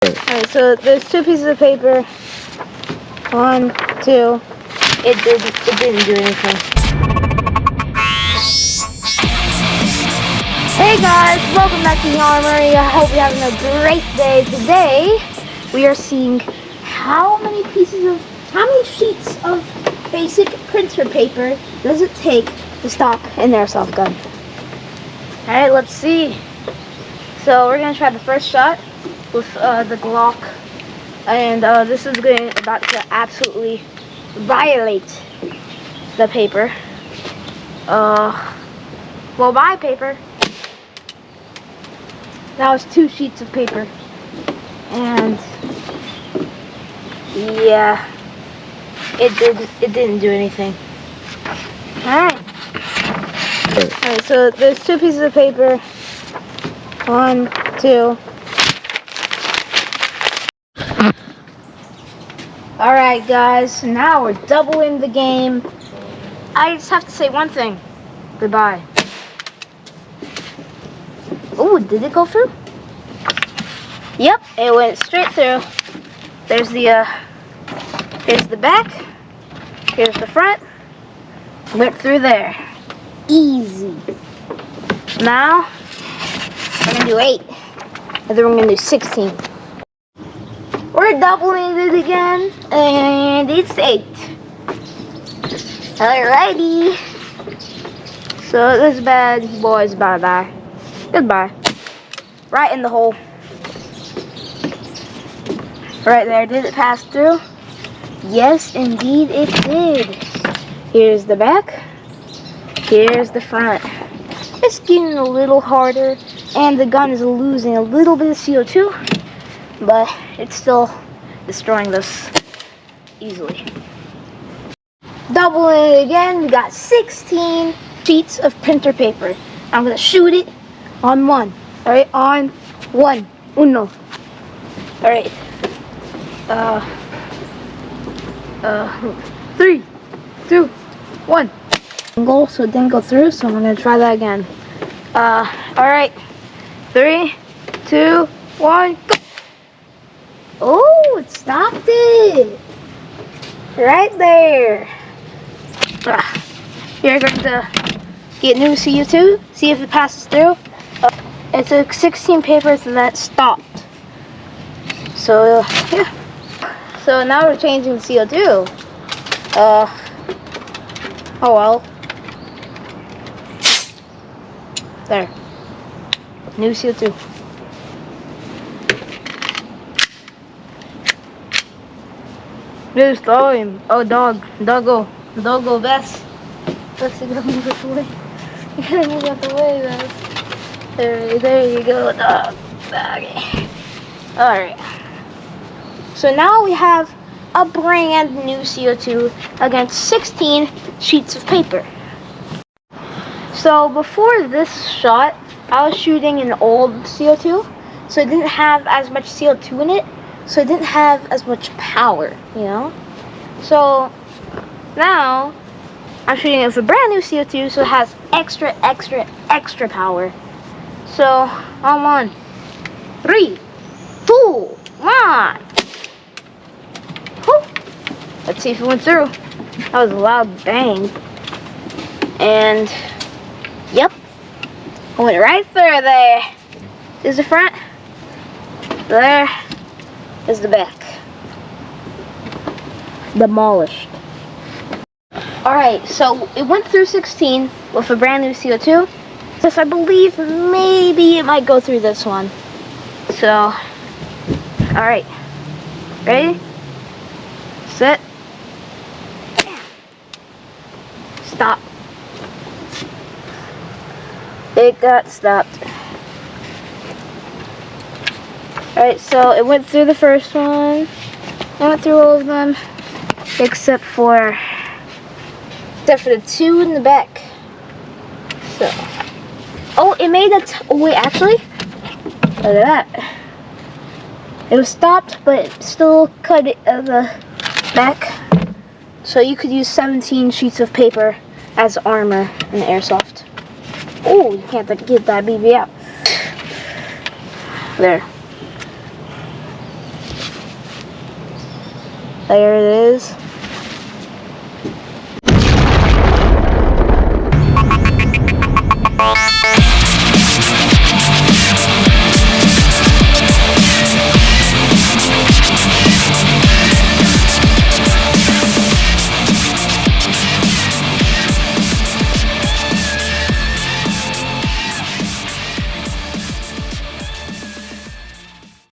Alright, so there's two pieces of paper. One, two. It didn't do anything. Hey guys, welcome back to the Armory. I hope you're having a great day. Today we are seeing how many sheets of basic printer paper does it take to stock an airsoft gun. Alright, let's see. So we're gonna try the first shot with the Glock, and this is about to absolutely violate the paper. Well, my paper. That was 2 sheets of paper, and yeah, it didn't do anything. Alright, so there's 2 pieces of paper. 1, 2. Alright guys, so now we're doubling the game. I just have to say one thing. Goodbye. Oh, did it go through? Yep, it went straight through. Here's the back. Here's the front. Went through there. Easy. Now, we're gonna do 8. And then we're gonna do 16. We're doubling it again, and it's 8. Alrighty. So this bad boy's bye-bye. Goodbye. Right in the hole. Right there. Did it pass through? Yes, indeed it did. Here's the back. Here's the front. It's getting a little harder, and the gun is losing a little bit of CO2, but it's still destroying this easily. Doubling it again, we got 16 sheets of printer paper. I'm gonna shoot it on 1. Alright, on 1. Uno. Alright. 3, 2, 1. So it didn't go through, so I'm gonna try that again. Alright. 3, 2, 1, go! Oh, it stopped it! Right there. You're going to get new CO2, see if it passes through. It took 16 papers and that stopped. So, yeah. So now we're changing the CO2. Oh well. There. New CO2. This time. Oh, doggo vest. Let's go move it away. You gotta move out the way, guys. There you go, dog. Okay. Alright. So now we have a brand new CO2 against 16 sheets of paper. So before this shot, I was shooting an old CO2, so it didn't have as much CO2 in it, so it didn't have as much power, you know? So now I'm shooting it with a brand new CO2, so it has extra power. So on 1, 3, 2, 1. Whew. Let's see if it went through. That was a loud bang. And yep, I went right through there. Is the front. There is the back. Demolished. Alright, so it went through 16 with a brand new CO2. Thus, I believe maybe it might go through this one. So, alright. Ready? Set. Stop. It got stopped. Alright, so it went through the first one. It went through all of them. Except for the 2 in the back. So. Oh, it made a wait, actually. Look at that. It was stopped, but it still cut it at the back. So you could use 17 sheets of paper as armor in airsoft. Oh, you can't get that BB out. There. There it is.